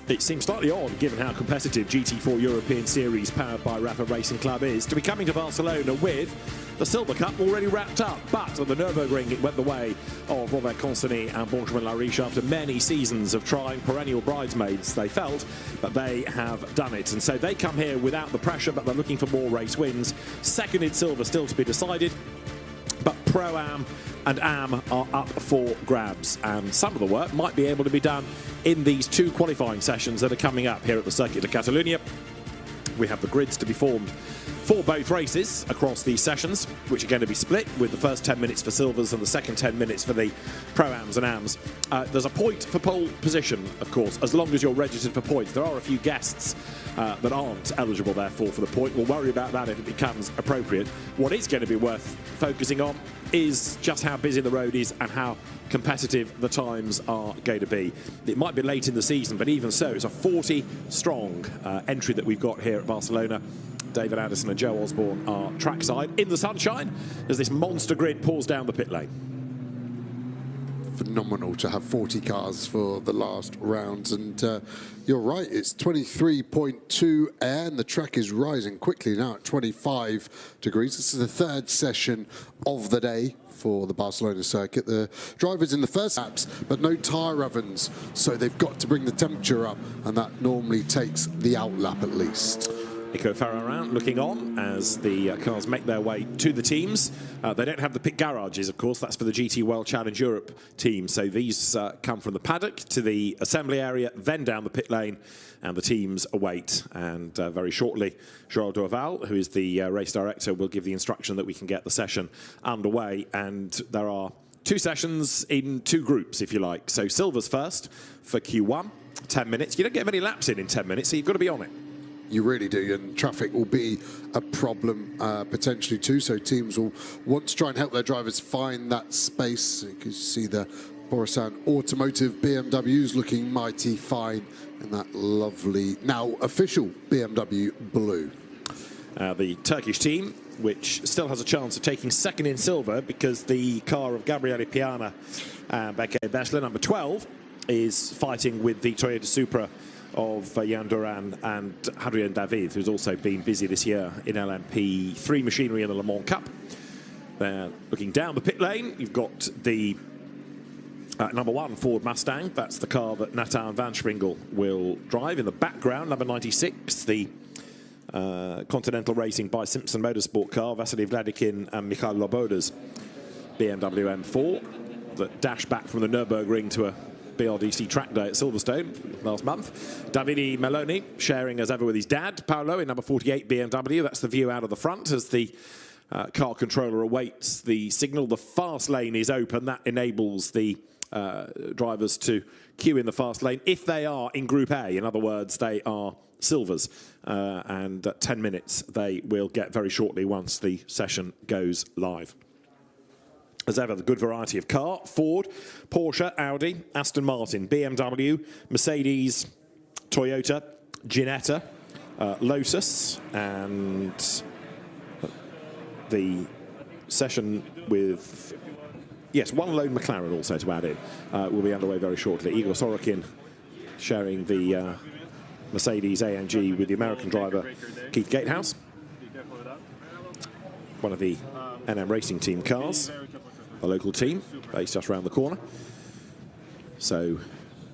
It seems slightly odd, given how competitive GT4 European Series, powered by RAFA Racing Club, is, to be coming to Barcelona with the Silver Cup already wrapped up. But at the Nürburgring, it went the way of Robert Constany and Benjamin Lariche after many seasons of trying, perennial bridesmaids, they felt, but they have done it. And so they come here without the pressure, but they're looking for more race wins. Second in silver still to be decided, but Pro-Am and Am are up for grabs, and some of the work might be able to be done in these two qualifying sessions that are coming up here at the Circuit de Catalunya. We have the grids to be formed for both races across these sessions, which are going to be split with the first 10 minutes for silvers and the second 10 minutes for the Pro-Ams and Ams. There's a point for pole position, of course, as long as you're registered for points. There are a few guests that aren't eligible, therefore, for the point. We'll worry about that if it becomes appropriate. What is going to be worth focusing on is just how busy the road is and how competitive the times are going to be. It might be late in the season, but even so, it's a 40-strong entry that we've got here at Barcelona. David Anderson and Joe Osborne are trackside in the sunshine as this monster grid pours down the pit lane. Phenomenal to have 40 cars for the last rounds, and you're right, it's 23.2 and the track is rising quickly now at 25 degrees. This is the third session of the day for the Barcelona circuit. The drivers in the first laps, but no tyre ovens, so they've got to bring the temperature up, and that normally takes the out lap at least. Nico Ferrarant looking on as the cars make their way to the teams. They don't have the pit garages, of course. That's for the GT World Challenge Europe team. So these come from the paddock to the assembly area, then down the pit lane, and the teams await. And very shortly, Gerald Dorval, who is the race director, will give the instruction that we can get the session underway. And there are two sessions in two groups, if you like. So silvers first for Q1, 10 minutes. You don't get many laps in 10 minutes, so you've got to be on it. You really do, and traffic will be a problem potentially too, so teams will want to try and help their drivers find that space. You can see the Borissan Automotive BMWs looking mighty fine in that lovely, now official BMW blue. The Turkish team, which still has a chance of taking second in silver because the car of Gabriele Piana and Bekke Bessler, number 12, is fighting with the Toyota Supra of Jan Duran and Hadrien David, who's also been busy this year in LMP3 machinery in the Le Mans Cup. They're looking down the pit lane. You've got the number 1 Ford Mustang. That's the car that Nathan van Springel will drive. In the background, number 96, the Continental Racing by Simpson Motorsport car, Vasily Vladikin and Mikhail Loboda's BMW M4 that dashed back from the Nürburgring to a BRDC track day at Silverstone last month. Davide Meloni sharing as ever with his dad, Paolo, in number 48 BMW. That's the view out of the front as the car controller awaits the signal. The fast lane is open. That enables the drivers to queue in the fast lane if they are in Group A. In other words, they are silvers. And 10 minutes they will get very shortly once the session goes live. As ever, the good variety of car: Ford, Porsche, Audi, Aston Martin, BMW, Mercedes, Toyota, Ginetta, Lotus, and the session with, yes, one lone McLaren also to add in, will be underway very shortly. Igor Sorokin sharing the Mercedes AMG with the American driver Keith Gatehouse, one of the NM Racing Team cars, a local team based just around the corner. So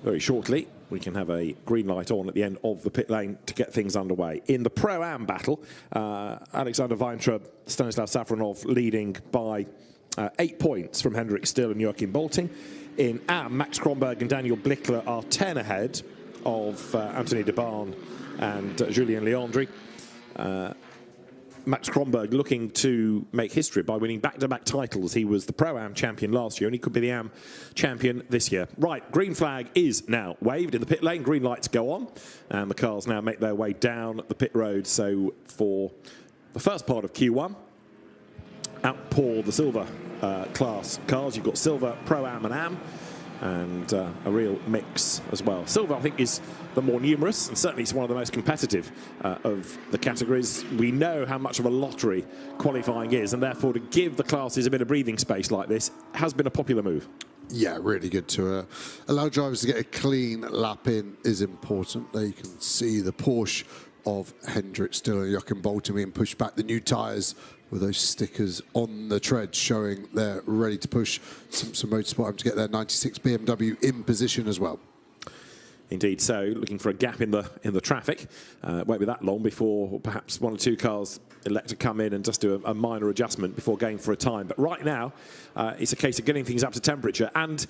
very shortly we can have a green light on at the end of the pit lane to get things underway. In the Pro-Am battle, Alexander Weintraub, Stanislav Safronov leading by 8 points from Hendrik Still and Joachim Bolting. In Am, Max Kronberg and Daniel Blickler are 10 ahead of Anthony de Barn and Julien Leandri. Max Kronberg looking to make history by winning back-to-back titles. He was the Pro-Am champion last year, and he could be the Am champion this year. Right, green flag is now waved in the pit lane. Green lights go on, and the cars now make their way down the pit road. So for the first part of Q1, outpour the silver class cars. You've got silver, Pro-Am and Am, and a real mix as well. Silver, I think, is the more numerous, and certainly it's one of the most competitive of the categories. We know how much of a lottery qualifying is, and therefore to give the classes a bit of breathing space like this has been a popular move. Yeah, really good to allow drivers to get a clean lap in is important. There you can see the Porsche of Hendrick still and Jochen Bolte being pushed back. The new tyres with those stickers on the treads showing they're ready to push. Simpson Motorsport having to get their 96 BMW in position as well. Indeed, so looking for a gap in the traffic. Won't be that long before perhaps one or two cars elect to come in and just do a minor adjustment before going for a time. But right now, it's a case of getting things up to temperature, and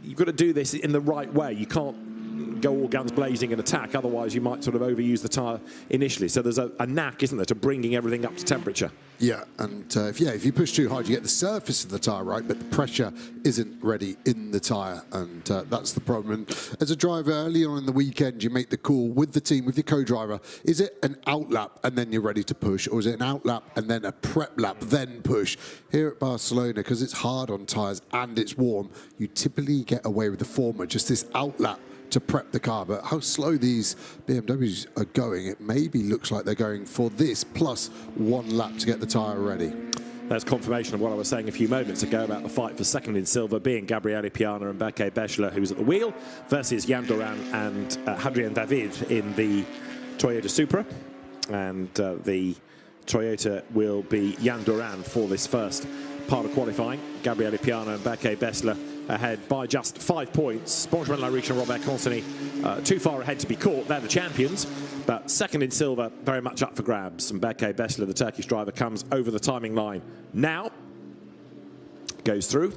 you've got to do this in the right way. You can't go all guns blazing and attack, otherwise you might sort of overuse the tyre initially. So there's a knack, isn't there, to bringing everything up to temperature. Yeah, and if you push too hard, you get the surface of the tyre right, but the pressure isn't ready in the tyre, and that's the problem. And as a driver, early on in the weekend, you make the call with the team, with your co-driver. Is it an out lap and then you're ready to push, or is it an out lap and then a prep lap, then push? Here at Barcelona, because it's hard on tyres and it's warm, you typically get away with the former, just this out lap to prep the car. But how slow these BMWs are going, it maybe looks like they're going for this plus one lap to get the tyre ready. That's confirmation of what I was saying a few moments ago about the fight for second in silver being Gabriele Piana and Berke Bechler, who's at the wheel, versus Jan Duran and Hadrien David in the Toyota Supra. And the Toyota will be Jan Duran for this first part of qualifying. Gabriele Piana and Berke Bechler ahead by just 5 points. Benjamin Lariche and Robert Consony too far ahead to be caught. They're the champions, but second in silver very much up for grabs. And Berke Bechler, the Turkish driver, comes over the timing line now, goes through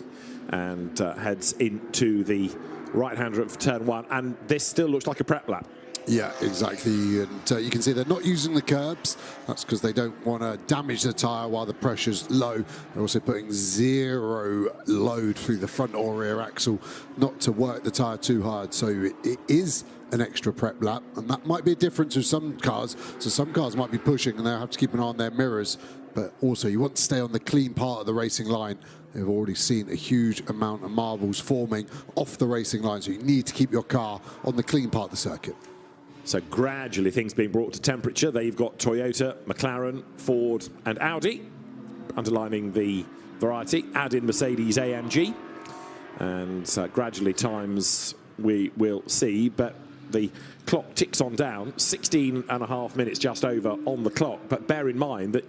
and heads into the right-hander of turn one. And this still looks like a prep lap. Yeah, exactly, and you can see they're not using the curbs. That's because they don't want to damage the tyre while the pressure's low. They're also putting zero load through the front or rear axle, not to work the tyre too hard. So it is an extra prep lap, and that might be a difference with some cars. So some cars might be pushing and they'll have to keep an eye on their mirrors, but also you want to stay on the clean part of the racing line. They've already seen a huge amount of marbles forming off the racing line, so you need to keep your car on the clean part of the circuit. So gradually things being brought to temperature. There you've got Toyota, McLaren, Ford and Audi, underlining the variety. Add in Mercedes AMG, and gradually times we will see, but the clock ticks on down. 16.5 minutes just over on the clock, but bear in mind that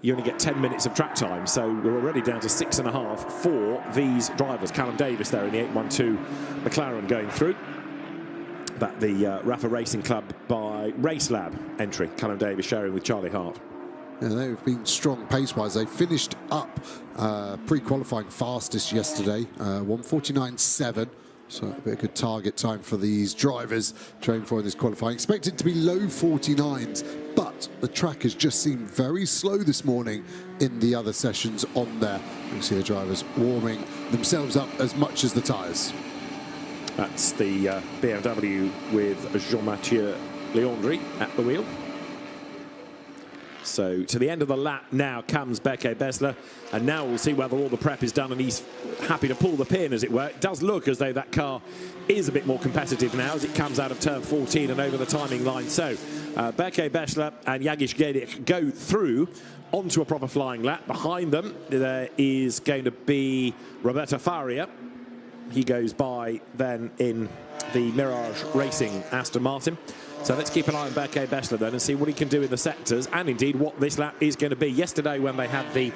you only get 10 minutes of track time, so we're already down to 6.5 for these drivers. Callum Davis there in the 812 McLaren going through. That the RAFA Racing Club by Race Lab entry. Callum Davis sharing with Charlie Hart. Yeah, they've been strong pace-wise. They finished up pre-qualifying fastest yesterday, 1:49.7. So it'll be a good target time for these drivers training for this qualifying. Expected to be low 49s, but the track has just seemed very slow this morning in the other sessions on there. You can see the drivers warming themselves up as much as the tyres. That's the BMW with Jean-Mathieu Leandri at the wheel. So to the end of the lap now comes Berke Bechler, and now we'll see whether all the prep is done and he's happy to pull the pin, as it were. It does look as though that car is a bit more competitive now as it comes out of turn 14 and over the timing line. So Berke Bechler and Jagish Gedik go through onto a proper flying lap. Behind them there is going to be Roberto Faria. He goes by then in the Mirage Racing Aston Martin. So let's keep an eye on Berke Bechler then and see what he can do in the sectors, and indeed what this lap is going to be. Yesterday when they had the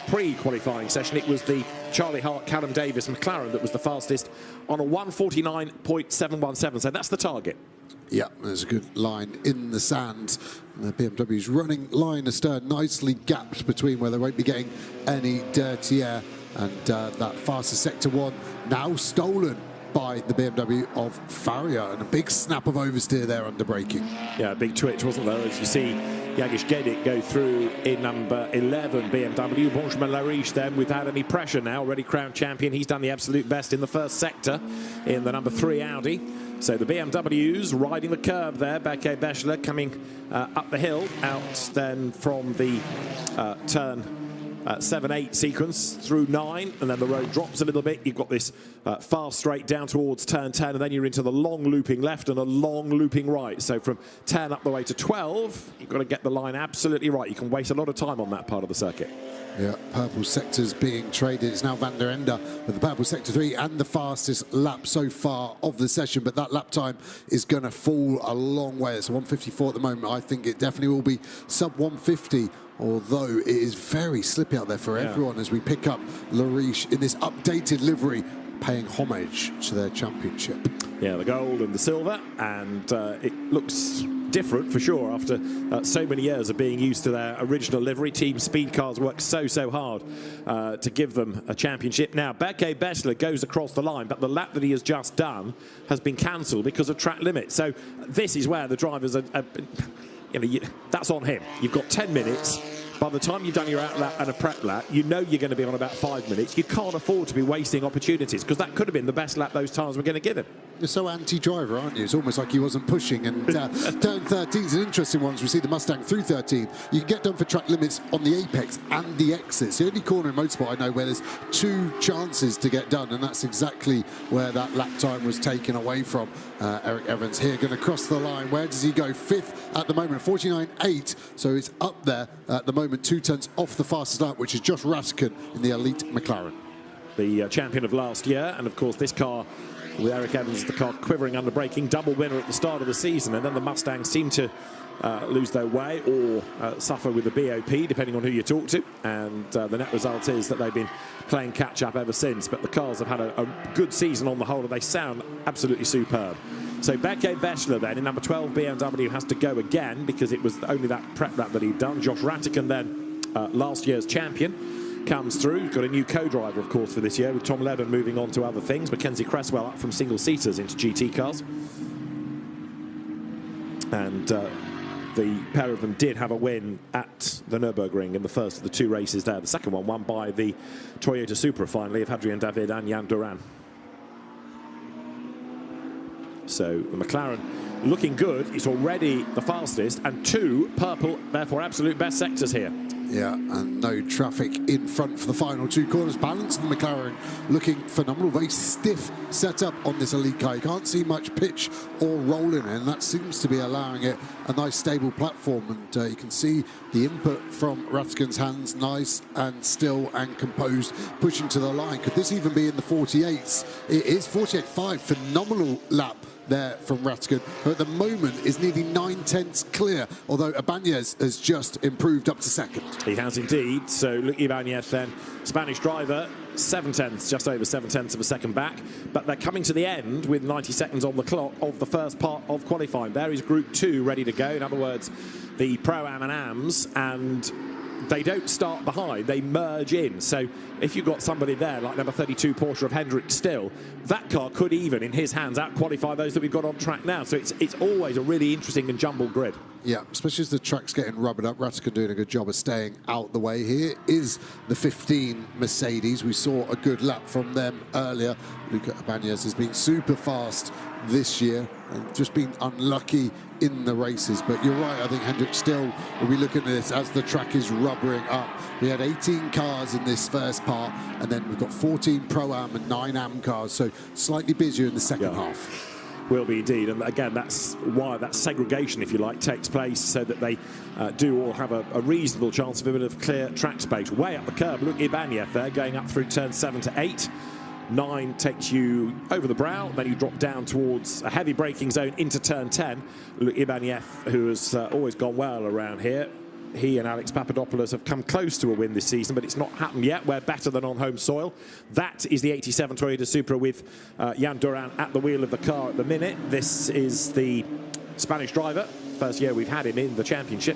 pre-qualifying session, it was the Charlie Hart, Callum Davis McLaren that was the fastest on a 1:49.717. So that's the target. Yeah, there's a good line in the sand. And the BMW's running line astern, nicely gapped between where they won't be getting any dirty air. And that fastest sector one now stolen by the BMW of Faria, and a big snap of oversteer there under braking. Yeah, a big twitch, wasn't there? As you see Jagish Gedik go through in number 11 BMW. Benjamin Lariche then without any pressure now, already crowned champion. He's done the absolute best in the first sector in the number 3 Audi. So the BMWs riding the curb there. Berke Bechler coming up the hill, out then from the turn 7-8 sequence through 9, and then the road drops a little bit. You've got this fast straight down towards turn 10, and then you're into the long looping left and a long looping right. So from 10 up the way to 12, you've got to get the line absolutely right. You can waste a lot of time on that part of the circuit. Yeah, purple sectors being traded. It's now Van der Ende with the purple sector 3 and the fastest lap so far of the session, but that lap time is going to fall a long way. It's 1:54 at the moment. I think it definitely will be sub 1:50, although it is very slippy out there for everyone as we pick up Lariche in this updated livery, paying homage to their championship. Yeah, the gold and the silver, and it looks different for sure after so many years of being used to their original livery. Team Speed Cars worked so hard to give them a championship. Now, Berke Bessler goes across the line, but the lap that he has just done has been cancelled because of track limit. So this is where the drivers are that's on him. You've got 10 minutes. By the time you've done your out lap and a prep lap, you know you're going to be on about 5 minutes. You can't afford to be wasting opportunities, because that could have been the best lap those tires were going to give him. You're so anti-driver, aren't you? It's almost like he wasn't pushing. And turn 13 is an interesting one. As we see the Mustang through 13, you can get done for track limits on the apex and the exits. The only corner in motorsport I know where there's 2 chances to get done, and that's exactly where that lap time was taken away from. Eric Evans here going to cross the line. Where does he go? 5th at the moment, 49.8. So it's up there at the moment, 2 tenths off the fastest lap, which is Josh Rattican in the elite McLaren. The champion of last year, and of course this car with Eric Evans, the car quivering under braking, double winner at the start of the season, and then the Mustangs seem to lose their way or suffer with the BOP, depending on who you talk to, and the net result is that they've been playing catch-up ever since. But the cars have had a good season on the whole, and they sound absolutely superb. So Berke Bessler then in number 12 BMW has to go again, because it was only that prep lap that he'd done. Josh Rattican then, last year's champion, comes through. Got a new co-driver, of course, for this year, with Tom Leben moving on to other things. Mackenzie Cresswell up from single-seaters into GT cars. And the pair of them did have a win at the Nürburgring in the first of the 2 races there. The second one won by the Toyota Supra, finally, of Hadrien David and Jan Duran. So the McLaren looking good. It's already the fastest, and 2 purple, therefore absolute best sectors here. Yeah, and no traffic in front for the final 2 corners. Balance and McLaren looking phenomenal. Very stiff setup on this elite car. You can't see much pitch or roll in it, and that seems to be allowing it a nice stable platform. And you can see the input from Rattican's hands, nice and still and composed, pushing to the line. Could this even be in the 48s? It is 48.5, phenomenal lap there from Rattican, who at the moment is nearly 9 tenths clear, although Ibanez has just improved up to 2nd. He has indeed. So Luke Ibanez then, Spanish driver, 7 tenths, just over 7 tenths of a second back, but they're coming to the end with 90 seconds on the clock of the first part of qualifying. There is Group 2 ready to go. In other words, the Pro-Am and AMs, and they don't start behind, they merge in. So if you've got somebody there like number 32 Porsche of Hendrick still, that car could even in his hands out-qualify those that we've got on track now. So it's always a really interesting and jumbled grid. Yeah, especially as the track's getting rubbered up. Rattican doing a good job of staying out the way. Here is the 15 Mercedes. We saw a good lap from them earlier. Luca Ibanez has been super fast this year and just been unlucky in the races. But you're right, I think Hendrick still will be looking at this as the track is rubbering up. We had 18 cars in this first part, and then we've got 14 Pro-Am and 9 Am cars, so slightly busier in the second half. Will be indeed, and again that's why that segregation, if you like, takes place, so that they do all have a reasonable chance of a bit of clear track space. Way up the curb, look, Ibanez there going up through turn 7 to 8. 9 takes you over the brow, then you drop down towards a heavy braking zone into turn 10. Look, Ibanez, who has always gone well around here, he and Alex Papadopoulos have come close to a win this season, but it's not happened yet. We're better than on home soil. That is the 87 Toyota Supra with Jan Duran at the wheel of the car at the minute. This is the Spanish driver. First year we've had him in the championship.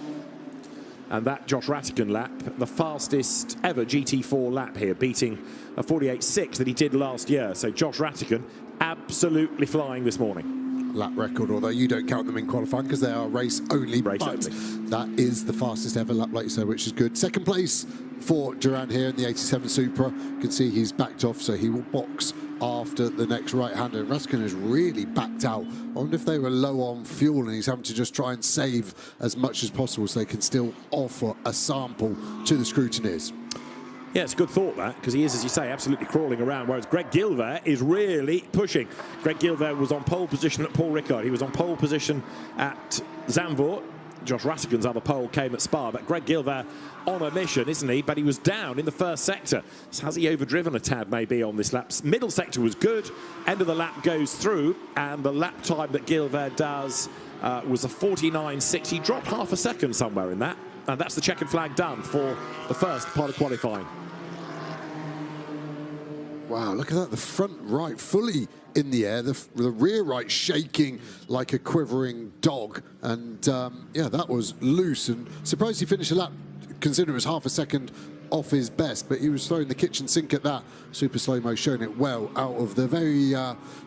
And that Josh Rattican lap, the fastest ever GT4 lap here, beating a 48.6 that he did last year. So Josh Rattican absolutely flying this morning. Lap record, although you don't count them in qualifying because they are race only, but that is the fastest ever lap, like you said, which is good. Second place for Duran here in the 87 Supra. You can see he's backed off, so he will box after the next right-hander. Rattican has really backed out. I wonder if they were low on fuel and he's having to just try and save as much as possible so they can still offer a sample to the scrutineers. Yeah, it's a good thought, that, because he is, as you say, absolutely crawling around, whereas Greg Gilbert is really pushing. Greg Gilbert was on pole position at Paul Ricard. He was on pole position at Zandvoort. Josh Rattigan's other pole came at Spa, but Greg Gilbert on a mission, isn't he? But he was down in the first sector. So has he overdriven a tad, maybe, on this lap? Middle sector was good. End of the lap goes through, and the lap time that Gilbert does was a 49.6. He dropped half a second somewhere in that. And that's the checkered flag done for the first part of qualifying. Wow, look at that. The front right fully in the air. The rear right shaking like a quivering dog. And, yeah, that was loose. And surprised he finished the lap, considering it was half a second off his best. But he was throwing the kitchen sink at that. Super slow-mo showing it well out of the very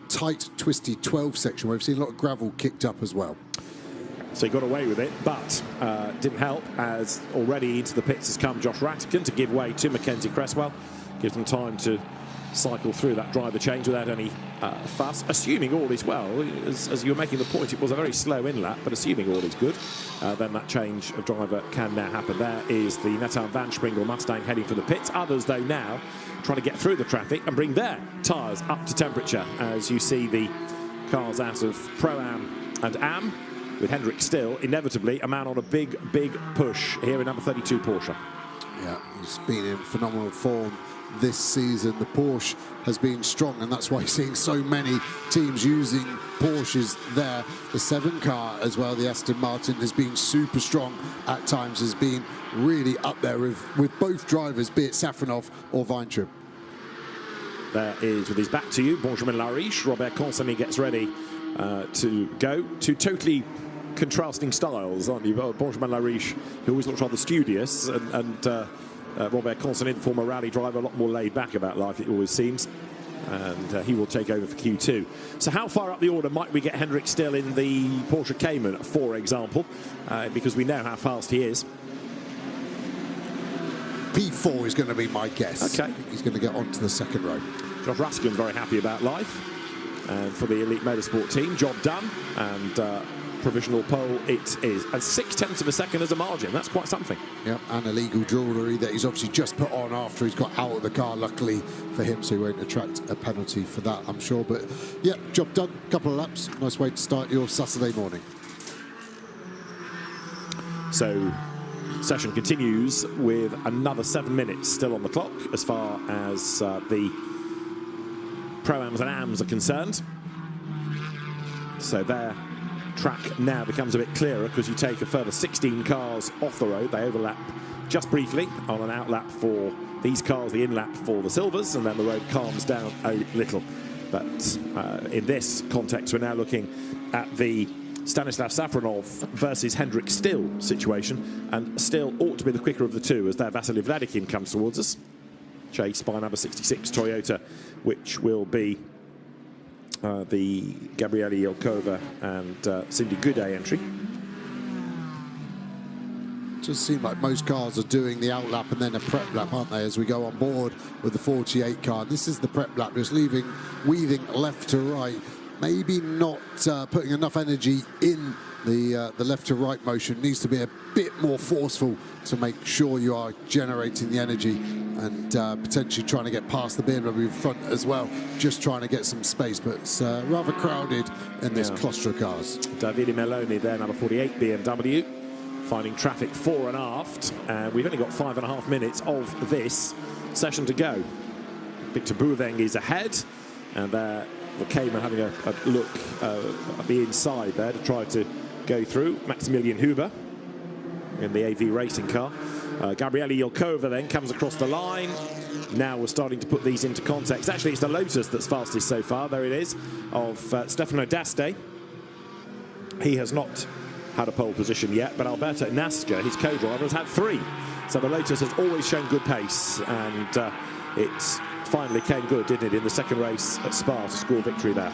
tight, twisty 12 section where we've seen a lot of gravel kicked up as well. So he got away with it, but didn't help, as already into the pits has come Josh Rattigan to give way to Mackenzie Cresswell. Gives them time to cycle through that driver change without any fuss, assuming all is well. As you were making the point, it was a very slow in-lap, but assuming all is good, then that change of driver can now happen. There is the Nathan van Springel Mustang heading for the pits. Others, though, now trying to get through the traffic and bring their tyres up to temperature, as you see the cars out of Pro-Am and Am, with Hendrik still, inevitably, a man on a big, big push here in number 32 Porsche. Yeah, he's been in phenomenal form this season. The Porsche has been strong, and that's why you're seeing so many teams using Porsches there. The 7 car as well, the Aston Martin, has been super strong at times, has been really up there with both drivers, be it Safronov or Weintraub. There is, with his back to you, Benjamin Lariche. Robert Consonny gets ready to go. Two totally contrasting styles, aren't you? Benjamin Lariche, who always looks rather studious, and Robert Consonny, the former rally driver, a lot more laid back about life, it always seems. And he will take over for Q2. So how far up the order might we get Hendrik still in the Porsche Cayman, for example? Because we know how fast he is. P4 is going to be my guess. Okay. He's going to get onto the second row. Josh Rattigan very happy about life. And for the Elite Motorsport team, job done. And provisional pole it is. And 0.6 of a second as a margin. That's quite something. Yep, and illegal jewellery that he's obviously just put on after he's got out of the car, luckily for him, so he won't attract a penalty for that, I'm sure. But, yeah, job done. Couple of laps. Nice way to start your Saturday morning. So, session continues with another 7 minutes still on the clock as far as the Pro-Ams and Ams are concerned. So their track now becomes a bit clearer because you take a further 16 cars off the road. They overlap just briefly on an outlap for these cars, the in-lap for the Silvers, and then the road calms down a little. But in this context, we're now looking at the Stanislav Safronov versus Hendrik Still situation, and Still ought to be the quicker of the two as their Vasily Vladikin comes towards us, chased by number 66 Toyota, which will be the Gabriele Yelkova and Cindy Goudet entry. It does seem like most cars are doing the outlap and then a prep lap, aren't they, as we go on board with the 48 car. This is the prep lap, just weaving left to right. Maybe not putting enough energy in the left to right motion. Needs to be a bit more forceful to make sure you are generating the energy and potentially trying to get past the BMW front as well, just trying to get some space. But it's rather crowded in this cluster of cars. Davide Meloni there, number 48 BMW, finding traffic fore and aft. We've only got 5.5 minutes of this session to go. Victor Bouveng is ahead, and the Cayman having a look at the inside there to try to go through. Maximilian Huber in the AV racing car. Gabriele Yelkova then comes across the line. Now we're starting to put these into context. Actually, it's the Lotus that's fastest so far. There it is, of Stefano D'Aste. He has not had a pole position yet, but Alberto Nasca, his co-driver, has had 3. So the Lotus has always shown good pace, and it's finally came good, didn't it, in the second race at Spa to score victory there.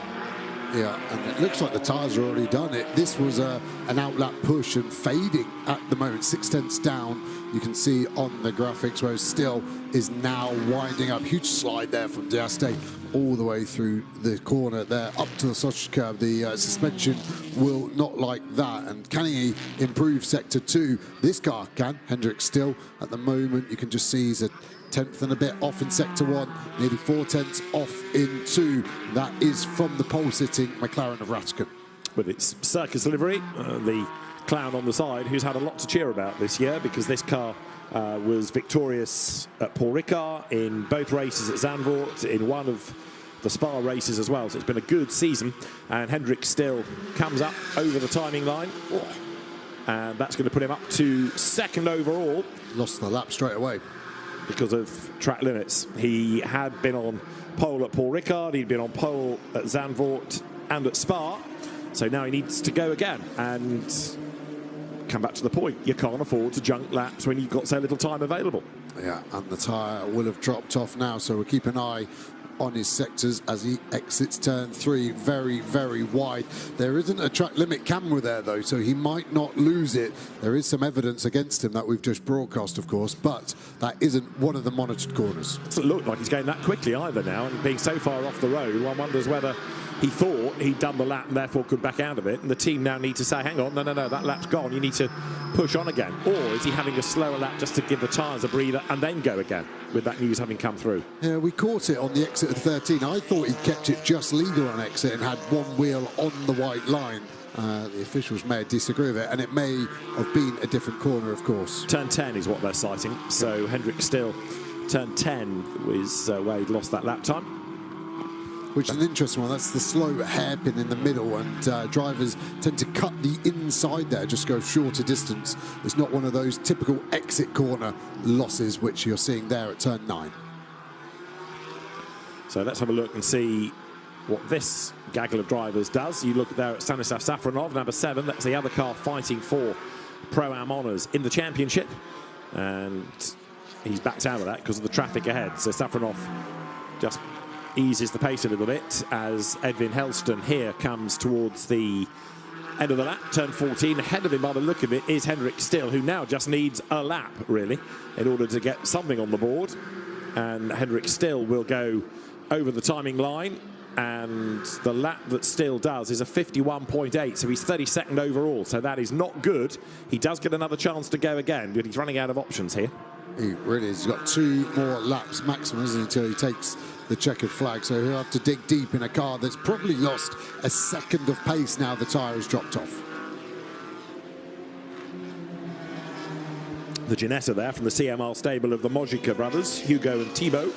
Yeah, and it looks like the tyres are already done. This was an outlap push and fading at the moment, 0.6 down. You can see on the graphics where Still is now winding up. Huge slide there from D'Aste all the way through the corner there up to the sausage curb. The suspension will not like that. And can he improve sector 2? This car can. Hendrik Still at the moment, you can just see he's 10th and a bit off in sector 1, nearly 4 tenths off in 2. That is from the pole-sitting McLaren of Rattigan. With its circus livery, the clown on the side, who's had a lot to cheer about this year, because this car was victorious at Paul Ricard in both races at Zandvoort, in one of the Spa races as well. So it's been a good season, and Hendrik still comes up over the timing line. And that's going to put him up to 2nd overall. Lost the lap straight away because of track limits. He had been on pole at Paul Ricard, he'd been on pole at Zandvoort and at Spa, so now he needs to go again and come back to the point. You can't afford to junk laps when you've got so little time available. Yeah, and the tyre will have dropped off now, so we'll keep an eye on his sectors as he exits turn 3. Very, very wide. There isn't a track limit camera there, though, so he might not lose it. There is some evidence against him that we've just broadcast, of course, but that isn't one of the monitored corners. It doesn't look like he's going that quickly either now, and being so far off the road, one wonders whether he thought he'd done the lap and therefore could back out of it, and the team now need to say, hang on, no, that lap's gone, you need to push on again. Or is he having a slower lap just to give the tyres a breather and then go again, with that news having come through? Yeah, we caught it on the exit of 13. I thought he kept it just legal on exit and had one wheel on the white line. The officials may disagree with it, and it may have been a different corner, of course. Turn 10 is what they're citing, so Hendrik still, turn 10 is where he'd lost that lap time. Which is an interesting one. That's the slow hairpin in the middle, and drivers tend to cut the inside there, just go shorter distance. It's not one of those typical exit corner losses which you're seeing there at turn 9. So let's have a look and see what this gaggle of drivers does. You look there at Stanislav Safronov, number 7. That's the other car fighting for Pro-Am honours in the championship, and he's backed out of that because of the traffic ahead. So Safronov just eases the pace a little bit as Edwin Helston here comes towards the end of the lap, turn 14. Ahead of him, by the look of it, is Hendrik Still, who now just needs a lap, really, in order to get something on the board. And Hendrik Still will go over the timing line, and the lap that Still does is a 51.8, so he's 32nd overall, so that is not good. He does get another chance to go again, but he's running out of options here. He really is. He's got 2 more laps maximum, isn't he, until he takes the checkered flag, so he'll have to dig deep in a car that's probably lost a second of pace now the tyre has dropped off. The Ginetta there from the CMR stable of the Mojica brothers, Hugo and Thibaut.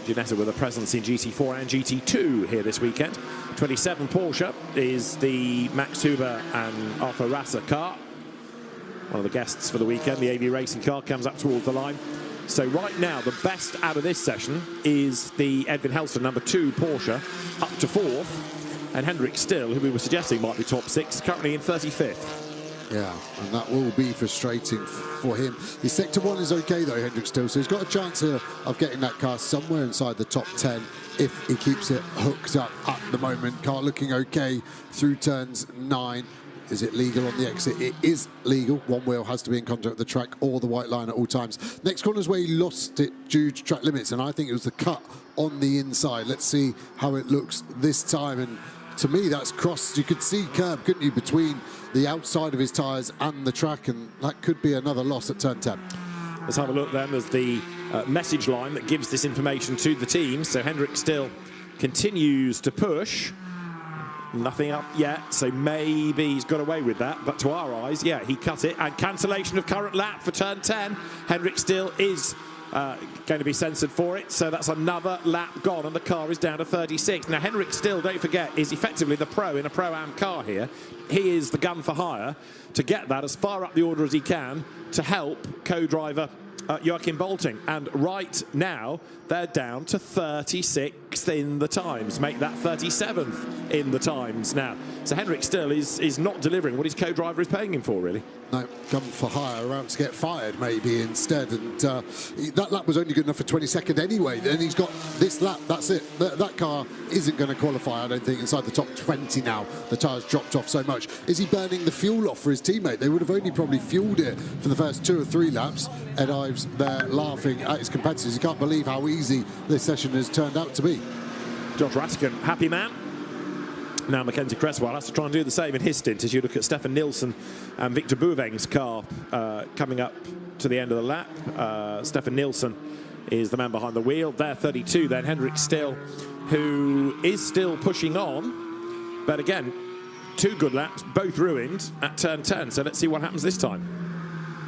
Ginetta with a presence in GT4 and GT2 here this weekend. 27 Porsche is the Max Huber and Arthur Rassa car. One of the guests for the weekend, the AV Racing car, comes up towards the line. So right now, the best out of this session is the Edwin Helston, number 2 Porsche, up to 4th. And Hendrik Still, who we were suggesting might be top 6, currently in 35th. Yeah, and that will be frustrating for him. His sector 1 is okay, though, Hendrik Still, so he's got a chance of getting that car somewhere inside the top 10 if he keeps it hooked up at the moment. Car looking okay through turns 9. Is it legal on the exit? It is legal. One wheel has to be in contact with the track or the white line at all times. Next corner is where he lost it due to track limits, and I think it was the cut on the inside. Let's see how it looks this time. And to me, that's crossed. You could see curb, couldn't you, between the outside of his tyres and the track, and that could be another loss at turn 10. Let's have a look then. There's the message line that gives this information to the team. So Hendrik Still continues to push. Nothing up yet, so maybe he's got away with that. But to our eyes, yeah, he cut it. And cancellation of current lap for turn 10. Hendrik Still is going to be censored for it, so that's another lap gone, and the car is down to 36. Now, Hendrik Still, don't forget, is effectively the pro in a Pro-Am car here. He is the gun for hire to get that as far up the order as he can to help co-driver Joachim Bolting, and right now they're down to 36th in the times, make that 37th in the times now. So Hendrik Still is not delivering what his co-driver is paying him for, really. No, gun for hire, around to get fired maybe instead, and that lap was only good enough for 22nd anyway. Then he's got this lap, that's it. That car isn't going to qualify, I don't think, inside the top 20 now. The tyres dropped off so much. Is he burning the fuel off for his teammate? They would have only probably fueled it for the first 2 or 3 laps. Ed Ives there laughing at his competitors. He can't believe how easy this session has turned out to be. Josh Rattigan, happy man. Now Mackenzie Cresswell has to try and do the same in his stint as you look at Stefan Nielsen and Victor Bouveng's car coming up to the end of the lap. Stefan Nielsen is the man behind the wheel. They're 32 then. Henrik Still, who is still pushing on. But again, 2 good laps, both ruined at turn 10. So let's see what happens this time.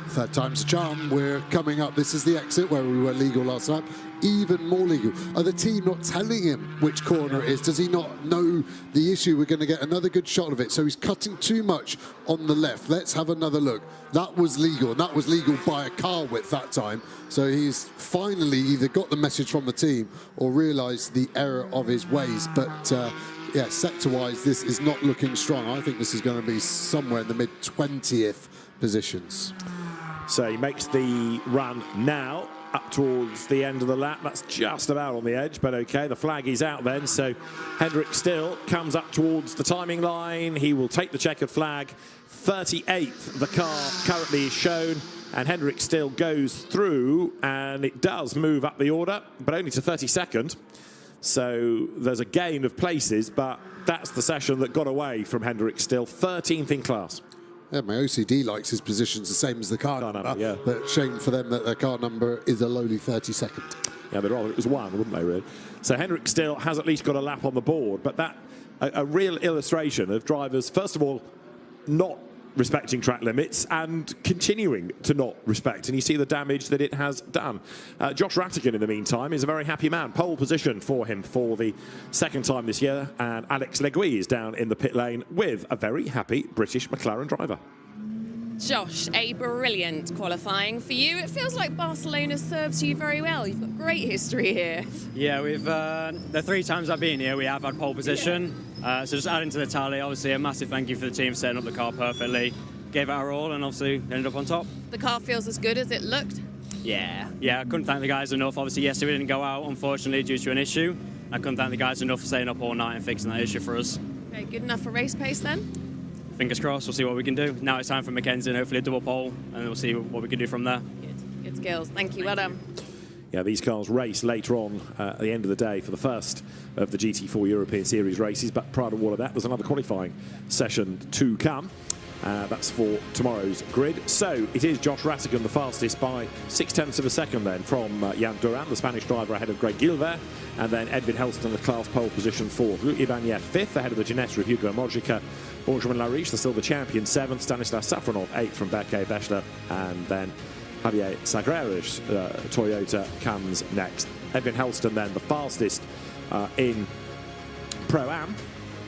Third time's a charm. We're coming up. This is the exit where we were legal last lap. Even more legal. Are the team not telling him which corner it is? Does he not know the issue? We're going to get another good shot of it. So he's cutting too much on the left. Let's have another look. That was legal, and that was legal by a car width that time. So he's finally either got the message from the team or realised the error of his ways. But yeah, sector-wise, this is not looking strong. I think this is going to be somewhere in the mid-20th positions. So he makes the run now up towards the end of the lap. That's just about on the edge, but okay, the flag is out then. So Henrik Still comes up towards the timing line. He will take the checkered flag. 38th, the car currently is shown, and Henrik Still goes through, and it does move up the order, but only to 32nd. So there's a gain of places, but that's the session that got away from Henrik Still, 13th in class. Yeah, my OCD likes his positions the same as the car number, yeah. But shame for them that their car number is a lowly 32nd. Yeah, they'd rather it was 1, wouldn't they, really? So Henrik Still has at least got a lap on the board, but that a real illustration of drivers, first of all, not respecting track limits and continuing to not respect. And you see the damage that it has done. Josh Rattigan, in the meantime, is a very happy man. Pole position for him for the 2nd time this year. And Alex Legui is down in the pit lane with a very happy British McLaren driver. Josh, a brilliant qualifying for you. It feels like Barcelona serves you very well. You've got great history here. Yeah, we've the 3 times I've been here, we have had pole position. So just adding to the tally, obviously a massive thank you for the team setting up the car perfectly. Gave it our all and obviously ended up on top. The car feels as good as it looked? Yeah, I couldn't thank the guys enough. Obviously yesterday we didn't go out, unfortunately, due to an issue. I couldn't thank the guys enough for staying up all night and fixing that issue for us. Okay, good enough for race pace then? Fingers crossed, we'll see what we can do. Now it's time for Mackenzie and hopefully a double pole, and we'll see what we can do from there. Good skills. Thank you. Well done. Yeah, these cars race later on at the end of the day for the first of the GT4 European Series races, but prior to all of that, there's another qualifying session to come. That's for tomorrow's grid. So it is Josh Rattigan, the fastest by 0.6 of a second then from Jan Duran, the Spanish driver, ahead of Greg Gilbert, and then Edwin Helston, the class pole position 4th. Luc Ibanez 5th, ahead of the Ginetta of Hugo Mojica. Benjamin Lariche, the silver champion, 7th. Stanislas Safronov 8th from Berke Bechler, and then Javier Sagreras, Toyota, comes next. Edwin Helston then the fastest in Pro-Am,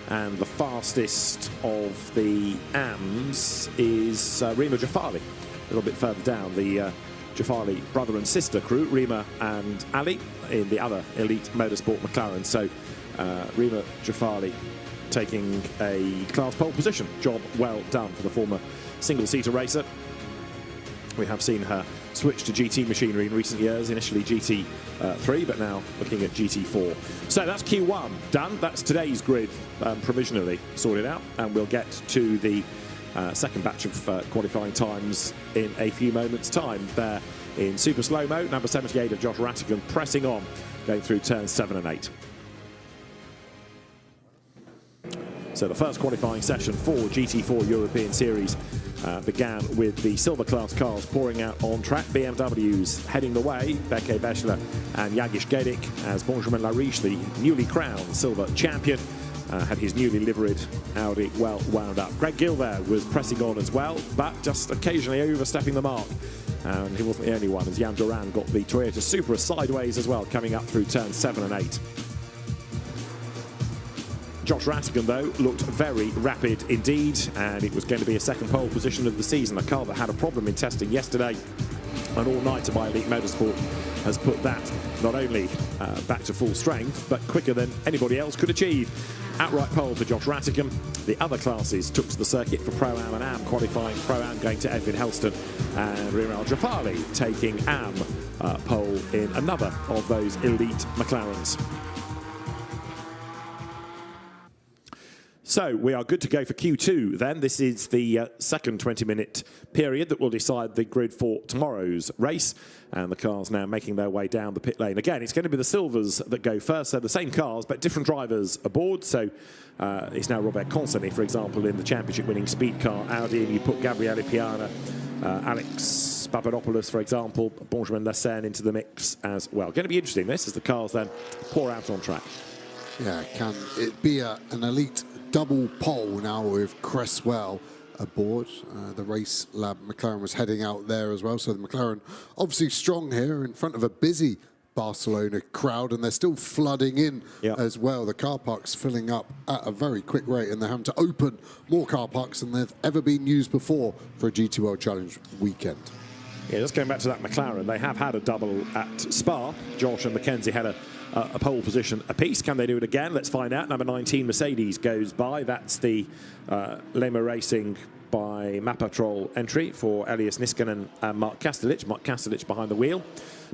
and the fastest of the AMs is Rima Jafali, a little bit further down. The Jafali brother and sister crew, Rima and Ali, in the other elite motorsport McLaren. So Rima Jafali taking a class pole position. Job well done for the former single-seater racer. We have seen her switch to GT machinery in recent years, initially GT3, but now looking at GT4. So that's Q1 done. That's today's grid provisionally sorted out, and we'll get to the second batch of qualifying times in a few moments' time. There in super slow-mo, number 78 of Josh Rattigan pressing on, going through turns 7 and 8. So the first qualifying session for GT4 European Series began with the silver class cars pouring out on track. BMWs heading the way, Berke Bechler and Jagish Gedik, as Benjamin Lariche, the newly crowned silver champion, had his newly liveried Audi well wound up. Greg Gilbert was pressing on as well, but just occasionally overstepping the mark. And he wasn't the only one, as Jan Duran got the Toyota Supra sideways as well, coming up through turns 7 and 8. Josh Rattigan, though, looked very rapid indeed, and it was going to be a second pole position of the season. A car that had a problem in testing yesterday, and all-nighter by Elite Motorsport has put that not only back to full strength, but quicker than anybody else could achieve. Outright pole for Josh Rattigan. The other classes took to the circuit for Pro-Am and Am qualifying. Pro-Am going to Edwin Helston, and Rimal Jafali taking Am pole in another of those elite McLarens. So we are good to go for Q2 then. This is the second 20-minute period that will decide the grid for tomorrow's race. And the cars now making their way down the pit lane. Again, it's going to be the silvers that go first. They're the same cars, but different drivers aboard. So it's now Robert Consonny, for example, in the championship-winning speed car Audi. And you put Gabriele Piana, Alex Papadopoulos, for example, Benjamin Lasserne into the mix as well. Going to be interesting, this, as the cars then pour out on track. Yeah, can it be an elite double pole now with Cresswell aboard? The race lab McLaren was heading out there as well, so the McLaren obviously strong here in front of a busy Barcelona crowd, and they're still flooding in as well. The car parks filling up at a very quick rate, and they're having to open more car parks than they've ever been used before for a GT World Challenge weekend. Yeah, just going back to that McLaren, they have had a double at Spa. Josh and Mackenzie had a pole position apiece. Can they do it again? Let's find out. Number 19 Mercedes goes by. That's the Lema Racing by Mapatrol entry for Elias Niskanen and Mark Kastelich. Mark Kastelich behind the wheel.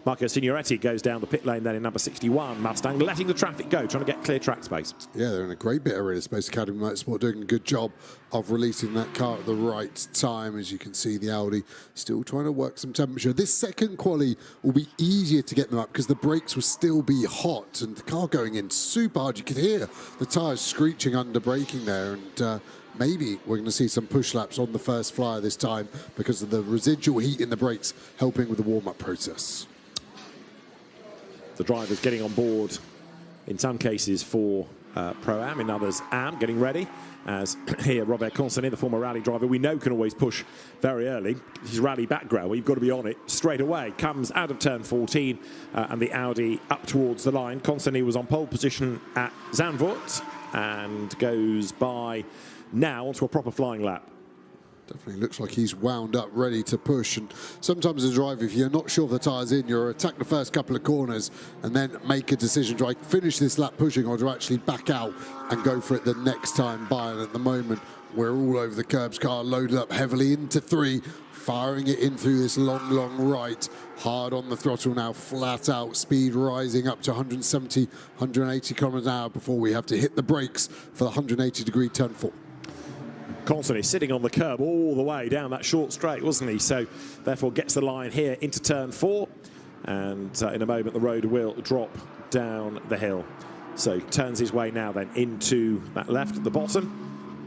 Marco Signoretti goes down the pit lane then in number 61 Mustang, letting the traffic go, trying to get clear track space. Yeah, they're in a great bit of rear space. Academy Motorsport doing a good job of releasing that car at the right time. As you can see, the Audi still trying to work some temperature. This second quali will be easier to get them up because the brakes will still be hot, and the car going in super hard. You could hear the tyres screeching under braking there, and maybe we're going to see some push laps on the first flyer this time because of the residual heat in the brakes helping with the warm-up process. The drivers getting on board in some cases for Pro-Am, in others Am, getting ready. As here, Robert Consonny, the former rally driver, we know can always push very early. His rally background, well, you've got to be on it straight away. Comes out of turn 14 and the Audi up towards the line. Consonny was on pole position at Zandvoort and goes by now onto a proper flying lap. Definitely looks like he's wound up, ready to push. And sometimes as a driver, if you're not sure if the tyre's in, you'll attack the first couple of corners and then make a decision, do I finish this lap pushing or do I actually back out and go for it the next time by? And at the moment, we're all over the curbs. Car loaded up heavily into 3, firing it in through this long, long right. Hard on the throttle now, flat out, speed rising up to 170, 180 kilometers an hour before we have to hit the brakes for the 180-degree turn 4. Constantly sitting on the curb all the way down that short straight, wasn't he? So therefore gets the line here into turn 4, and in a moment the road will drop down the hill. So turns his way now then into that left at the bottom.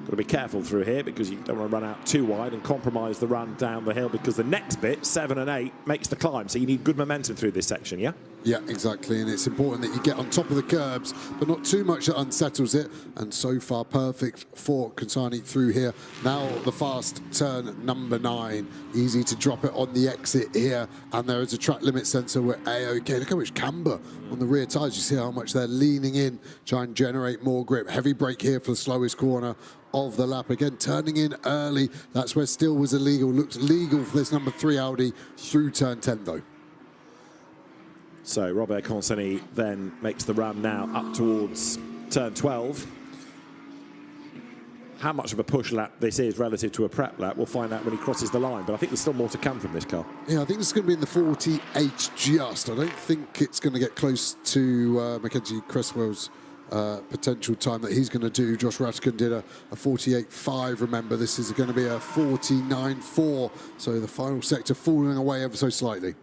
Got to be careful through here because you don't want to run out too wide and compromise the run down the hill, because the next bit, 7 and 8, makes the climb. So you need good momentum through this section, yeah? Yeah, exactly. And it's important that you get on top of the curbs, but not too much that unsettles it. And so far, perfect for Consani through here. Now the fast turn number 9. Easy to drop it on the exit here. And there is a track limit sensor. We're A-OK. Look how much camber on the rear tyres. You see how much they're leaning in, try and generate more grip. Heavy brake here for the slowest corner of the lap. Again, turning in early. That's where still was illegal. Looked legal for this number 3 Audi through turn 10, though. So Robert Consani then makes the run now up towards turn 12. How much of a push lap this is relative to a prep lap, we'll find out when he crosses the line. But I think there's still more to come from this car. Yeah, I think it's going to be in the 48 just. I don't think it's going to get close to Mackenzie Cresswell's potential time that he's going to do. Josh Ratkin did a 48.5. Remember, this is going to be a 49.4. So the final sector falling away ever so slightly.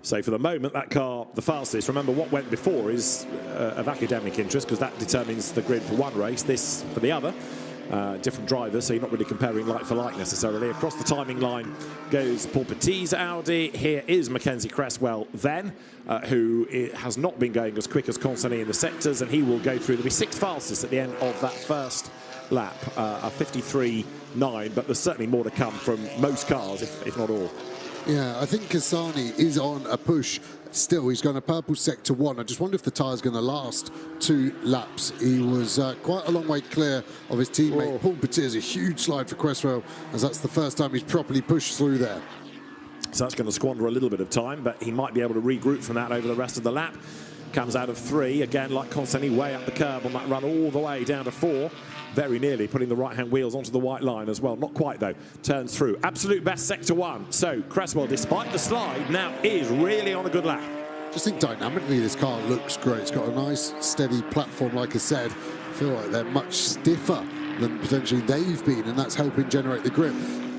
So for the moment, that car, the fastest, remember what went before is of academic interest because that determines the grid for one race, this for the other. Different drivers, so you're not really comparing like for like necessarily. Across the timing line goes Paul Petit's Audi. Here is Mackenzie Cresswell then, who has not been going as quick as Consani in the sectors, and he will go through. There'll be 6th fastest at the end of that first lap, a 53.9, but there's certainly more to come from most cars, if not all. Yeah, I think Kasani is on a push still. He's going to purple sector 1. I just wonder if the tyre's going to last 2 laps. He was quite a long way clear of his teammate. Paul Petit is a huge slide for Cresswell, as that's the first time he's properly pushed through there. So that's going to squander a little bit of time, but he might be able to regroup from that over the rest of the lap. Comes out of 3, again, like Constantly, way up the curb on that run all the way down to 4. Very nearly putting the right-hand wheels onto the white line as well. Not quite, though. Turns through. Absolute best sector 1. So Cresswell, despite the slide, now is really on a good lap. Just think dynamically this car looks great. It's got a nice, steady platform, like I said. feel like they're much stiffer than potentially they've been, and that's helping generate the grip.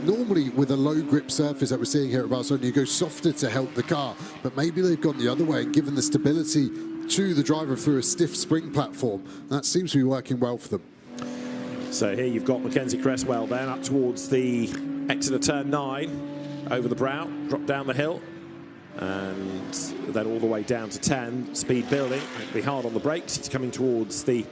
Normally, with a low grip surface that we're seeing here at Barcelona, you go softer to help the car, but maybe they've gone the other way and given the stability to the driver through a stiff spring platform. That seems to be working well for them. So here you've got Mackenzie Cresswell then up towards the exit of turn 9, over the brow, drop down the hill, and then all the way down to 10, speed building. It'll be hard on the brakes. He's coming towards the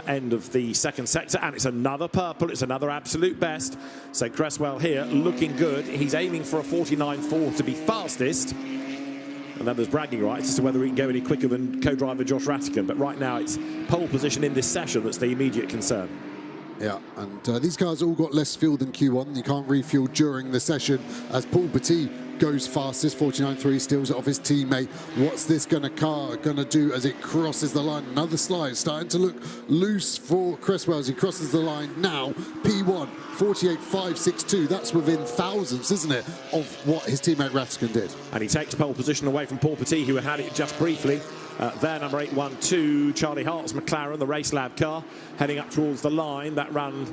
end of the second sector, and it's another purple. It's another absolute best. So Cresswell here looking good. He's aiming for a 49.4 to be fastest, and then there's bragging rights as to whether he can go any quicker than co-driver Josh Rattigan. But right now it's pole position in this session that's the immediate concern. Yeah, and these cars all got less fuel than Q1. You can't refuel during the session as Paul Petit goes fastest, 49.3, steals it off his teammate. What's this car going to do as it crosses the line? Another slide, starting to look loose for Cresswell as he crosses the line now. P1, 48.562. That's within thousandths, isn't it, of what his teammate Rattigan did. And he takes pole position away from Paul Petit, who had it just briefly. There, number 812, Charlie Hart's McLaren, the Race Lab car, heading up towards the line. That run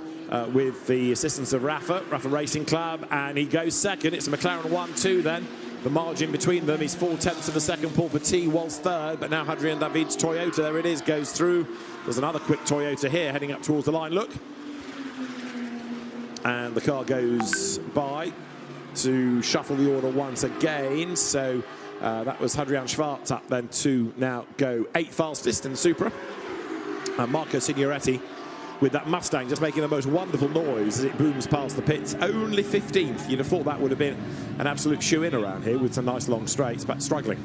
with the assistance of RAFA Racing Club, and he goes second. It's a McLaren 1-2 then. The margin between them is 0.4 of a second. Paul Petit was third, but now Adrien David's Toyota, there it is, goes through. There's another quick Toyota here heading up towards the line. Look. And the car goes by to shuffle the order once again. So that was Hadrian Schwartz up then to now go 8th fastest in the Supra. Marco Signoretti with that Mustang just making the most wonderful noise as it booms past the pits. Only 15th. You'd have thought that would have been an absolute shoe-in around here with some nice long straights, but struggling.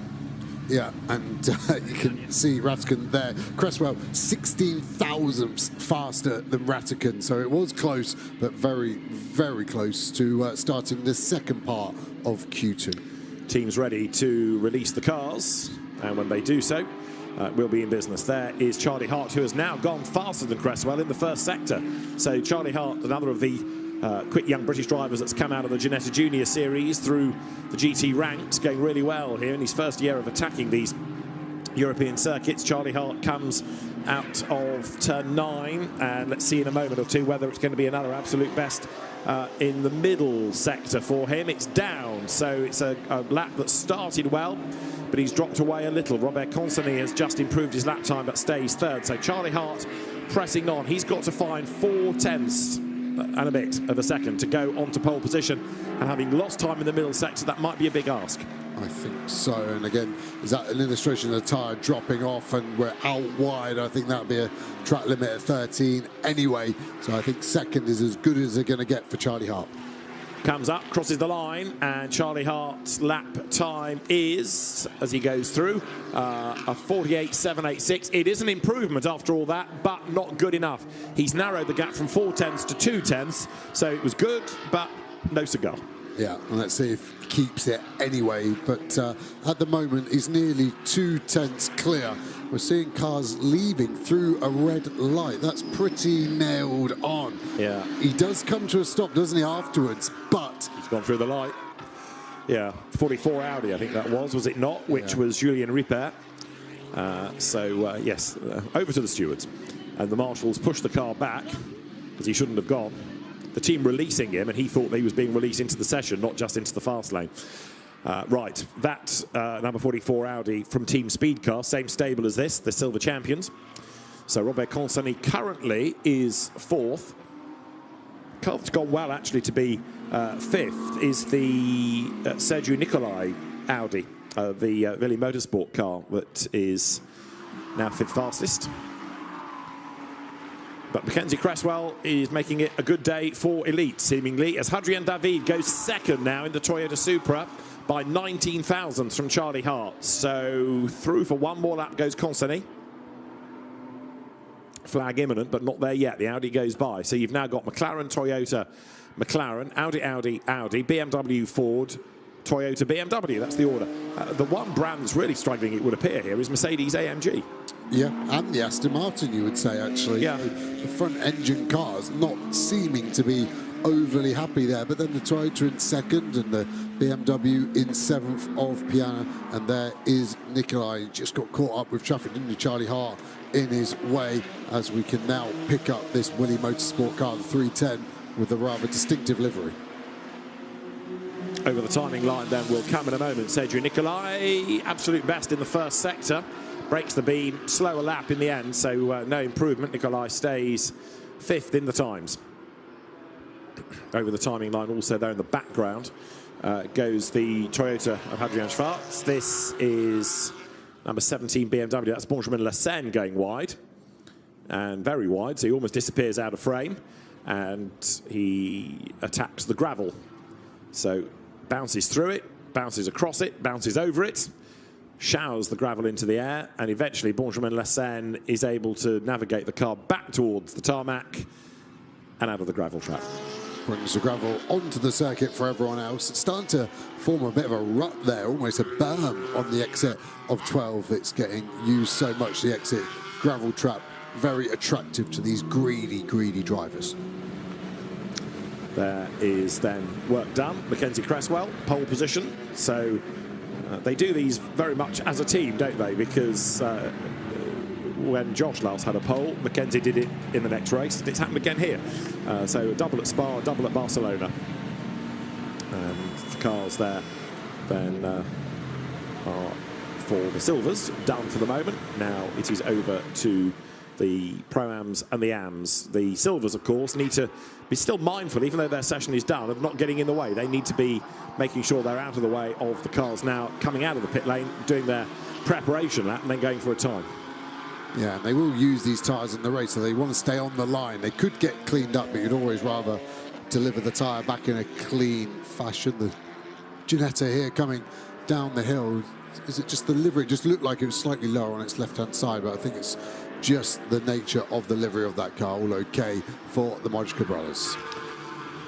Yeah, and you can see Rattigan there. Cresswell, 16 thousandths faster than Rattigan, so it was close, but very, very close to starting the second part of Q2. Teams ready to release the cars, and when they do so, we'll be in business. There is Charlie Hart, who has now gone faster than Cresswell in the first sector. So Charlie Hart, another of the quick young British drivers that's come out of the Ginetta Junior Series through the GT ranks, going really well here in his first year of attacking these European circuits. Charlie Hart comes out of turn 9, and let's see in a moment or two whether it's going to be another absolute best in the middle sector for him. It's down, so it's a lap that started well, but he's dropped away a little. Robert Consonny has just improved his lap time but stays third. So Charlie Hart pressing on. He's got to find 0.4 and a bit of a second to go onto pole position, and having lost time in the middle sector, that might be a big ask. I think so, and again, is that an illustration of the tyre dropping off and we're out wide? I think that would be a track limit at 13 anyway, so I think second is as good as they're going to get for Charlie Hart. Comes up, crosses the line, and Charlie Hart's lap time is, as he goes through, a 48.786. It is an improvement after all that, but not good enough. He's narrowed the gap from 0.4 to 0.2, so it was good, but no cigar. Yeah, and let's see if he keeps it anyway, but at the moment he's nearly 0.2 clear. We're seeing cars leaving through a red light. That's pretty nailed on. Yeah. He does come to a stop, doesn't he, afterwards, but... He's gone through the light. Yeah, 44 Audi, I think that was it not? Which was Julien Ripper. Yes, over to the stewards. And the marshals pushed the car back, because he shouldn't have gone. The team releasing him, and he thought he was being released into the session, not just into the fast lane. Right, that number 44 Audi from Team Speedcar, same stable as this, the silver champions. So Robert Consonny currently is 4th. Car's gone well, actually, to be 5th is the Sergio Nicolai Audi, the Willy Motorsport car that is now 5th fastest. But Mackenzie Cresswell is making it a good day for Elite, seemingly, as Hadrien David goes second now in the Toyota Supra by 19 thousandths from Charlie Hart. So through for one more lap goes Consonny. Flag imminent, but not there yet. The Audi goes by. So you've now got McLaren, Toyota, McLaren, Audi, BMW, Ford, Toyota, BMW. That's the order. The one brand that's really struggling, it would appear here, is Mercedes-AMG. Yeah, and the Aston Martin, you would say, actually. Yeah. The front engine cars not seeming to be overly happy there. But then the Toyota in second and the BMW in seventh of Piana. And there is Nikolai. Just got caught up with traffic, didn't he? Charlie Hart in his way, as we can now pick up this Willie Motorsport car, the 310, with a rather distinctive livery. Over the timing line then will come in a moment. Sergio Nikolai, absolute best in the first sector. Breaks the beam, slower lap in the end, so no improvement. Nikolai stays fifth in the times. Over the timing line also there in the background goes the Toyota of Hadrian Schwarz. This is number 17 BMW. That's Benjamin Lassen going wide, and very wide, so he almost disappears out of frame, and he attacks the gravel. So bounces through it, bounces across it, bounces over it, showers the gravel into the air, and eventually Benjamin Lassen is able to navigate the car back towards the tarmac and out of the gravel trap. Brings the gravel onto the circuit for everyone else. It's starting to form a bit of a rut there, almost a berm on the exit of 12. It's getting used so much, the exit gravel trap. Very attractive to these greedy, greedy drivers. There is then work done. Mackenzie Cresswell, pole position. So they do these very much as a team, don't they? Because when Josh last had a pole, Mackenzie did it in the next race. It's happened again here. So a double at Spa, double at Barcelona. And the cars there then are for the silvers, done for the moment. Now it is over to the Pro-Ams and the AMs. The silvers, of course, need to be still mindful, even though their session is done, of not getting in the way. They need to be making sure they're out of the way of the cars now coming out of the pit lane, doing their preparation lap, and then going for a time. Yeah, and they will use these tyres in the race, so they want to stay on the line. They could get cleaned up, but you'd always rather deliver the tyre back in a clean fashion. The Ginetta here coming down the hill. Is it just the livery? It just looked like it was slightly lower on its left-hand side, but I think it's just the nature of the livery of that car. All okay for the Modrica brothers.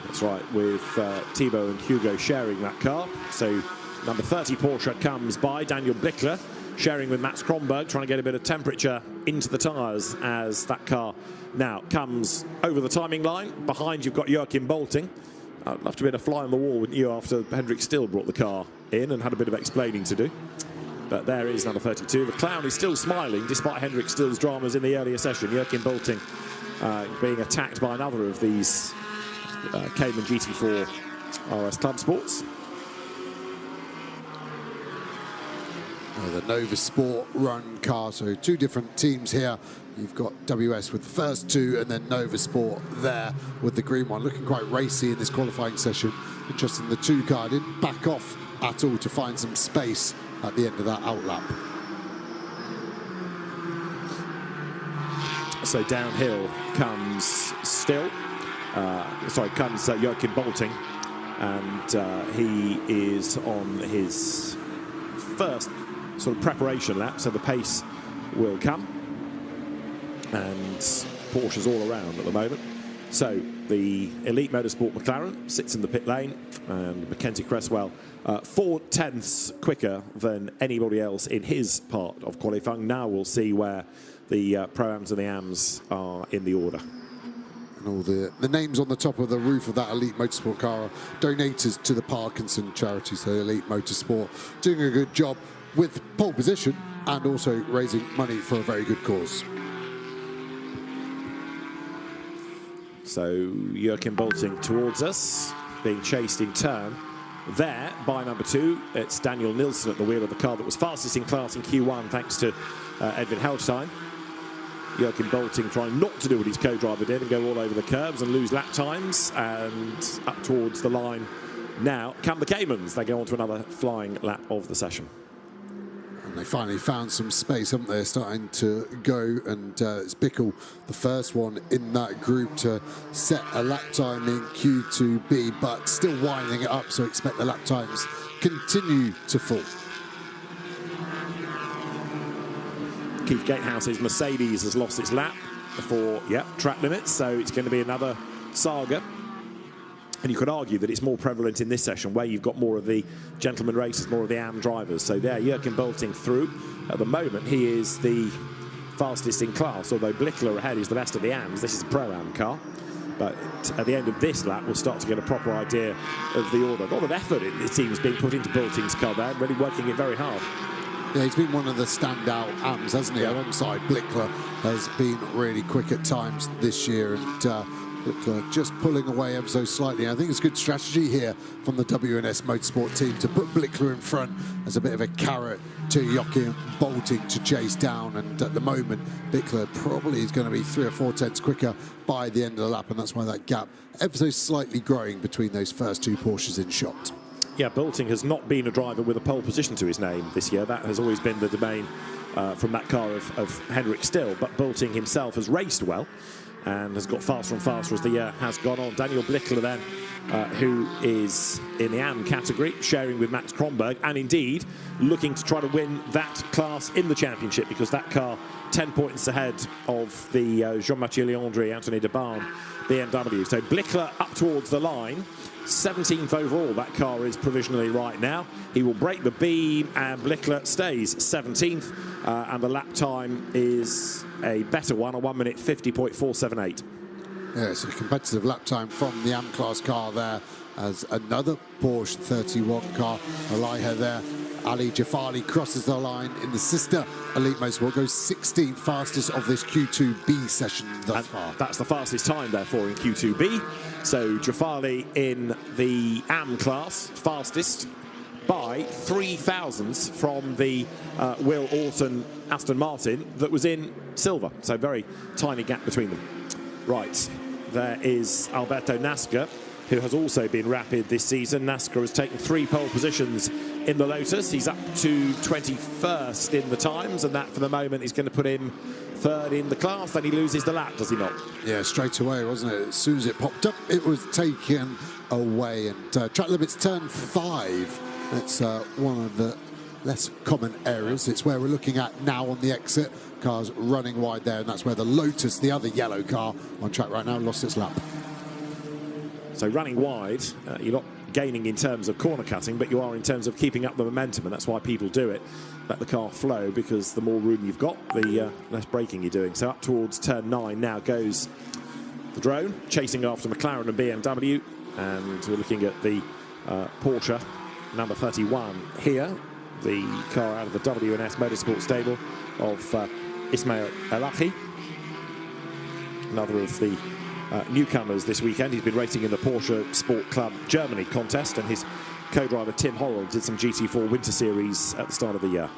That's right, with Thibaut and Hugo sharing that car. So number 30 Porsche comes by, Daniel Bickler sharing with Mats Kronberg, trying to get a bit of temperature into the tyres as that car now comes over the timing line. Behind you've got Joachim Bolting. I'd love to be a fly on the wall, wouldn't you, after Hendrik Still brought the car in and had a bit of explaining to do. But there is number 32. The clown is still smiling despite Hendrik Still's dramas in the earlier session. Joachim Bolting being attacked by another of these Cayman GT4 RS Club Sports. The Nova Sport run car, so two different teams here. You've got WS with the first two, and then Nova Sport there with the green one. Looking quite racy in this qualifying session. Interesting, the two car didn't back off at all to find some space at the end of that outlap. So downhill comes Still. Comes Joachim Bolting, and he is on his first sort of preparation lap, so the pace will come, and Porsche's all around at the moment. So the Elite Motorsport McLaren sits in the pit lane, and Mackenzie Cresswell 4/10ths quicker than anybody else in his part of qualifying. Now we'll see where the Pro-Ams and the AMs are in the order. And all the names on the top of the roof of that Elite Motorsport car are donators to the Parkinson charity. So Elite Motorsport doing a good job with pole position and also raising money for a very good cause. So Joachim Bolting towards us, being chased in turn. There, by number 2, it's Daniel Nilsson at the wheel of the car that was fastest in class in Q1, thanks to Edwin Helstein. Joachim Bolting trying not to do what his co-driver did and go all over the curbs and lose lap times, and up towards the line now come the Caymans. They go on to another flying lap of the session. And they finally found some space, haven't they? Starting to go, and it's Bickle, the first one in that group to set a lap time in Q2B, but still winding it up, so expect the lap times continue to fall. Keith Gatehouse's Mercedes has lost its lap before, track limits, so it's going to be another saga. And you could argue that it's more prevalent in this session, where you've got more of the gentleman racers, more of the AM drivers. So there, Joachim Bolting through. At the moment, he is the fastest in class, although Blickler ahead is the best of the AMs. This is a Pro-Am car. But at the end of this lap, we'll start to get a proper idea of the order. A lot of effort, it seems, being put into Bulting's car there, really working it very hard. Yeah, he's been one of the standout AMs, hasn't he? Alongside Blickler, has been really quick at times this year, and Blickler just pulling away ever so slightly. I think it's good strategy here from the WNS Motorsport team to put Blickler in front as a bit of a carrot to Joachim Bolting to chase down. And at the moment, Blickler probably is going to be 3 or 4 tenths quicker by the end of the lap, and that's why that gap ever so slightly growing between those first 2 Porsches in shot. Yeah, Bolting has not been a driver with a pole position to his name this year. That has always been the domain from that car of Henrik Still. But Bolting himself has raced well and has got faster and faster as the year has gone on. Daniel Blickler then, who is in the AM category, sharing with Max Kronberg, and indeed looking to try to win that class in the championship, because that car 10 points ahead of the Jean-Mathieu Leandri, Anthony de Barn BMW. So Blickler up towards the line. 17th overall, that car is provisionally right now. He will break the beam, and Blickler stays 17th, and the lap time is a better one, a 1 minute 50.478. Yeah, it's a competitive lap time from the AM class car there, as another Porsche 31 car, Aliha there. Ali Jafali crosses the line in the sister Elite Motorsport, goes 16th fastest of this Q2B session thus far. That's the fastest time, therefore, in Q2B. So Jafali in the AM class, fastest by 3 thousandths from the Will Orton Aston Martin that was in silver. So very tiny gap between them. Right, there is Alberto Nasca, who has also been rapid this season. Nasca has taken 3 pole positions in the Lotus. He's up to 21st in the times, and that for the moment is going to put him 3rd in the class. Then he loses the lap, does he not? Yeah, straight away, wasn't it? As soon as it popped up, it was taken away. And track limits turn 5. That's one of the less common areas. It's where we're looking at now on the exit. Cars running wide there, and that's where the Lotus, the other yellow car on track right now, lost its lap. So running wide, you're not gaining in terms of corner cutting, but you are in terms of keeping up the momentum, and that's why people do it. Let the car flow, because the more room you've got, the less braking you're doing. So up towards turn 9 now goes the drone, chasing after McLaren and BMW, and we're looking at the Porsche number 31 here, the car out of the WNS Motorsport stable of Ismail Elahi, another of the newcomers this weekend. He's been racing in the Porsche Sport Club Germany contest, and his co-driver Tim Horrell did some GT4 Winter Series at the start of the year.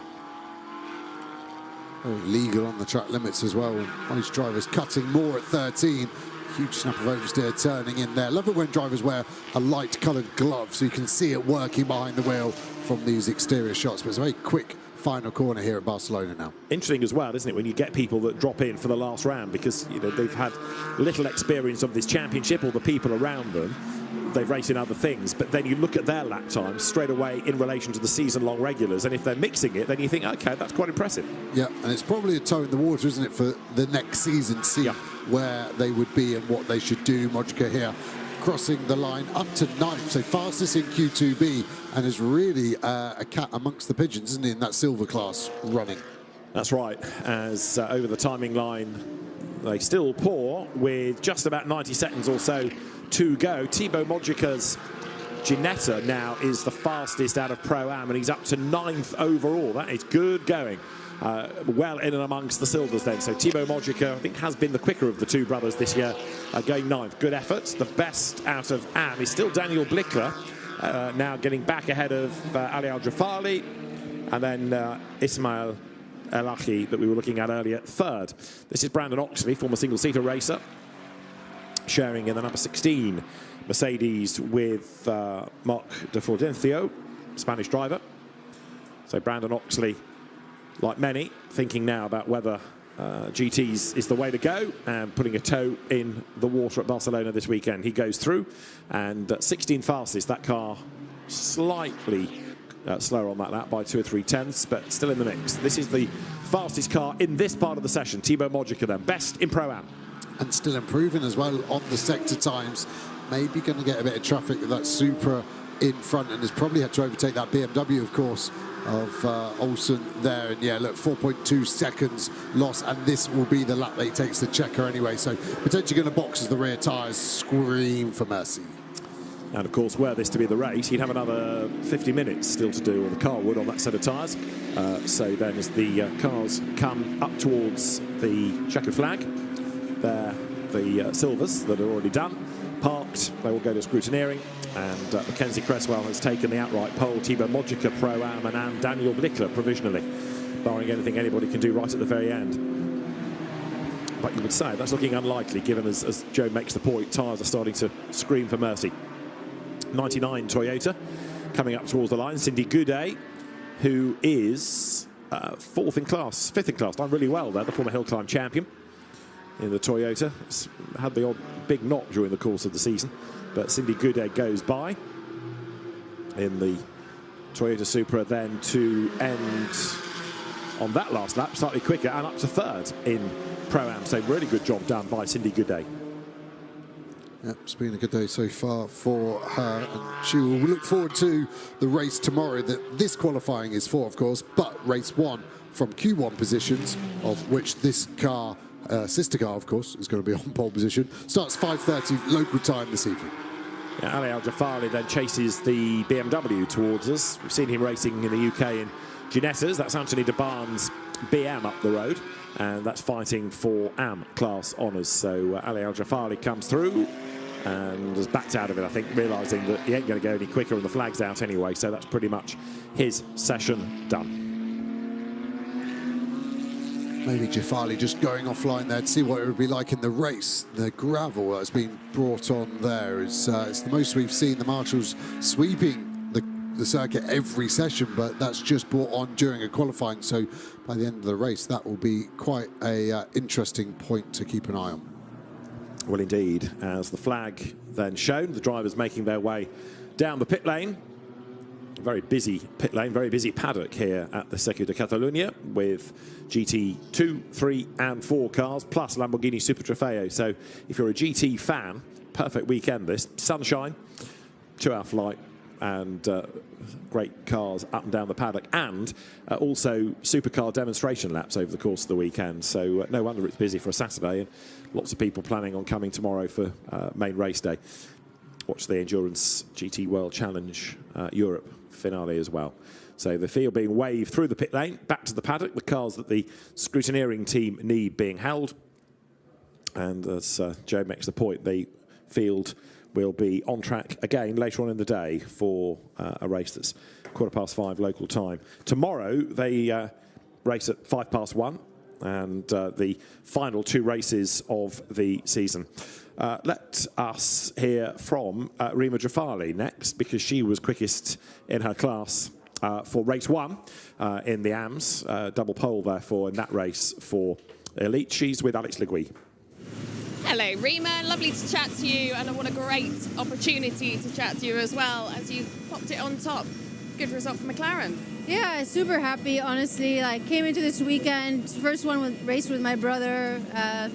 Very legal on the track limits as well. Most drivers cutting more at 13. Huge snap of oversteer turning in there. Love it when drivers wear a light coloured glove so you can see it working behind the wheel from these exterior shots. But it's a very quick final corner here at Barcelona now. Interesting as well, isn't it, when you get people that drop in for the last round, because they've had little experience of this championship, or the people around them, they've raced in other things, but then you look at their lap times straight away in relation to the season-long regulars, and if they're mixing it, then you think, okay, that's quite impressive. Yeah, and it's probably a toe in the water, isn't it, for the next season, see where they would be and what they should do. Modrica here crossing the line up to 9th, so fastest in Q2B, and is really a cat amongst the pigeons, isn't he, in that silver class running. That's right, as over the timing line they still pour with just about 90 seconds or so to go. Thibaut Modrica's Ginetta now is the fastest out of Pro-Am, and he's up to 9th overall. That is good going. Well in and amongst the silvers then. So Thibaut Modrica, I think, has been the quicker of the two brothers this year, going 9th. Good effort. The best out of Am is still Daniel Blickler, now getting back ahead of Ali Al-Jafali, and then Ismail Elahi that we were looking at earlier, 3rd. This is Brandon Oxley, former single-seater racer, sharing in the number 16 Mercedes with Marc de Fulgencio, Spanish driver. So Brandon Oxley, like many, thinking now about whether GTs is the way to go, and putting a toe in the water at Barcelona this weekend. He goes through, and 16 fastest. That car slightly slower on that lap by 2 or 3 tenths, but still in the mix. This is the fastest car in this part of the session. Thibaut Modrica then, best in Pro-Am. And still improving as well on the sector times. Maybe going to get a bit of traffic with that Supra in front and has probably had to overtake that BMW, of course, of Olsen there. And yeah, look, 4.2 seconds loss, and this will be the lap that he takes the checker anyway. So potentially going to box as the rear tyres scream for mercy. And of course, were this to be the race, he'd have another 50 minutes still to do, or the car would, on that set of tyres. So then as the cars come up towards the checkered flag, there the silvers that are already done, parked, they will go to scrutineering, and Mackenzie Cresswell has taken the outright pole, Thibaut Mojica Pro-Am, and Daniel Blickler provisionally, barring anything anybody can do right at the very end. But you would say that's looking unlikely, given as Joe makes the point, tyres are starting to scream for mercy. 99 Toyota coming up towards the line. Cindy Goudet, who is fifth in class, done really well there, the former hill climb champion in the Toyota. It's had the odd big knock during the course of the season, but Cindy Goudet goes by in the Toyota Supra, then to end on that last lap slightly quicker and up to third in Pro-Am. So really good job done by Cindy Goudet. Yep, it's been a good day so far for her, and she will look forward to the race tomorrow that this qualifying is for, of course, but race one from Q1 positions, of which this car, sister car, of course, is going to be on pole position, starts 5:30 local time this evening. Yeah, Ali Al-Jafari then chases the BMW towards us. We've seen him racing in the UK in Ginettas. That's Anthony de Barnes BM up the road, and that's fighting for AM class honours. So Ali Al-Jafari comes through and has backed out of it, I think, realising that he ain't going to go any quicker and the flag's out anyway. So that's pretty much his session done. Maybe Jafali just going offline there to see what it would be like in the race. The gravel that's been brought on there is it's the most we've seen the marshals sweeping the circuit every session, but that's just brought on during a qualifying. So by the end of the race, that will be quite a interesting point to keep an eye on. Well, indeed, as the flag then shown, the drivers making their way down the pit lane. Very busy pit lane, very busy paddock here at the Circuit de Catalunya with GT2, 3 and 4 cars plus Lamborghini Super Trofeo. So if you're a GT fan, perfect weekend this. Sunshine, 2-hour flight, and great cars up and down the paddock, and also supercar demonstration laps over the course of the weekend. So no wonder it's busy for a Saturday, and lots of people planning on coming tomorrow for main race day. Watch the Endurance GT World Challenge Europe finale as well. So the field being waved through the pit lane, back to the paddock, the cars that the scrutineering team need being held. And as Joe makes the point, the field will be on track again later on in the day for a race that's 5:15 local time. Tomorrow they race at 1:05, and the final 2 races of the season. Let us hear from Rima Jafali next, because she was quickest in her class for race 1 in the AMS, double pole therefore in that race for Elite. She's with Alex Legui. Hello, Rima. Lovely to chat to you, and what a great opportunity to chat to you as well, as you popped it on top. Good result for McLaren. Yeah, super happy, honestly. Like, came into this weekend, first one race with my brother,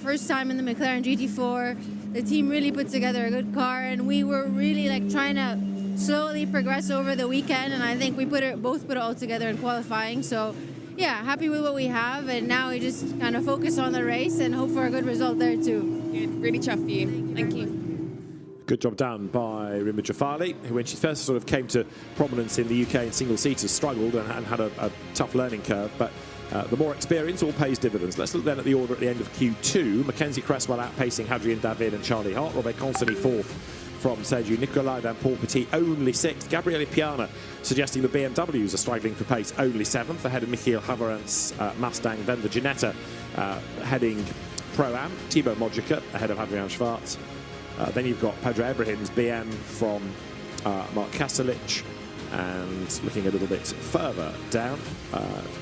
first time in the McLaren GT4. The team really put together a good car, and we were really like trying to slowly progress over the weekend, and I think we both put it all together in qualifying. So yeah, happy with what we have, and now we just kind of focus on the race and hope for a good result there too. Good, really chuffed for you. Thank you. Good job done by Rima Jafali, who when she first sort of came to prominence in the UK in single-seaters struggled and had a tough learning curve, but the more experience all pays dividends. Let's look then at the order at the end of Q2. Mackenzie Cresswell outpacing Hadrian David and Charlie Hart. Robert Consony fourth from Sergio Nicolai, then Paul Petit only 6th. Gabriele Piana suggesting the BMWs are struggling for pace, only 7th, ahead of Michiel Haverant's Mustang. Then the Ginetta heading Pro-Am, Thibaut Mojica ahead of Adrian Schwartz. Then you've got Pedro Ibrahim's BM from Mark Kaselic, and looking a little bit further down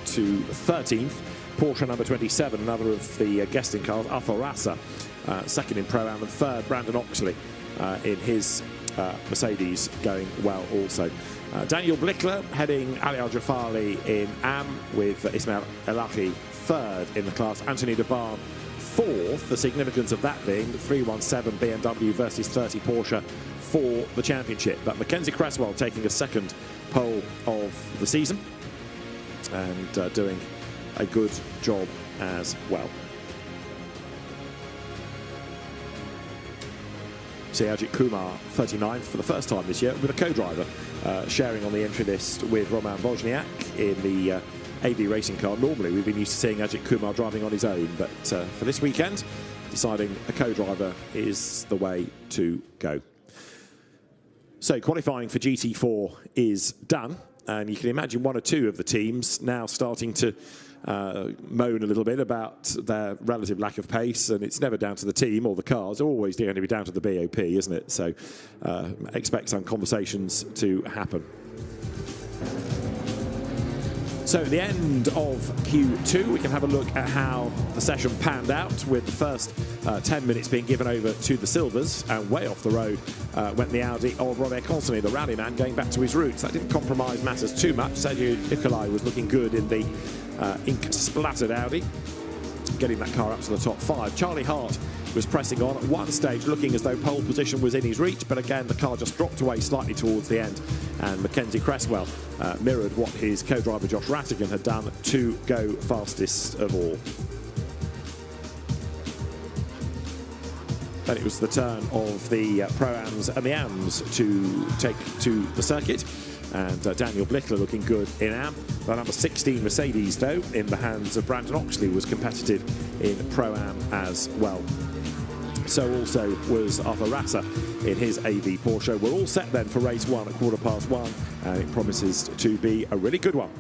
to 13th, Porsche number 27, another of the guesting cars, Arthur Rasa, second in Pro-Am, and third Brandon Oxley in his Mercedes going well also. Daniel Blickler heading Ali Al-Jafari in AM, with Ismail Elahi third in the class, Anthony de Barnes fourth, the significance of that being the 317 BMW versus 30 Porsche for the championship. But Mackenzie Cresswell taking a second pole of the season and doing a good job as well. See Ajit Kumar, 39th for the first time this year, with a co-driver, sharing on the entry list with Roman Wozniak in the AV racing car. Normally we've been used to seeing Ajit Kumar driving on his own, but for this weekend, deciding a co-driver is the way to go. So qualifying for GT4 is done, and you can imagine one or two of the teams now starting to moan a little bit about their relative lack of pace, and it's never down to the team or the cars, always going to be down to the BOP, isn't it? So expect some conversations to happen. So at the end of Q2, we can have a look at how the session panned out, with the first 10 minutes being given over to the Silvers, and way off the road went the Audi of Robert Constantly, the rallyman, going back to his roots. That didn't compromise matters too much. Sergio Nicolai was looking good in the ink-splattered Audi, getting that car up to the top 5. Charlie Hart was pressing on at one stage, looking as though pole position was in his reach, but again the car just dropped away slightly towards the end, and Mackenzie Cresswell mirrored what his co-driver Josh Rattigan had done to go fastest of all. Then it was the turn of the Pro-Ams and the Ams to take to the circuit, and Daniel Blickler looking good in Am. The number 16 Mercedes, though, in the hands of Brandon Oxley, was competitive in Pro-Am as well. So also was Arthur Rassa in his AV Porsche. We're all set then for race 1 at 1:15, and it promises to be a really good one.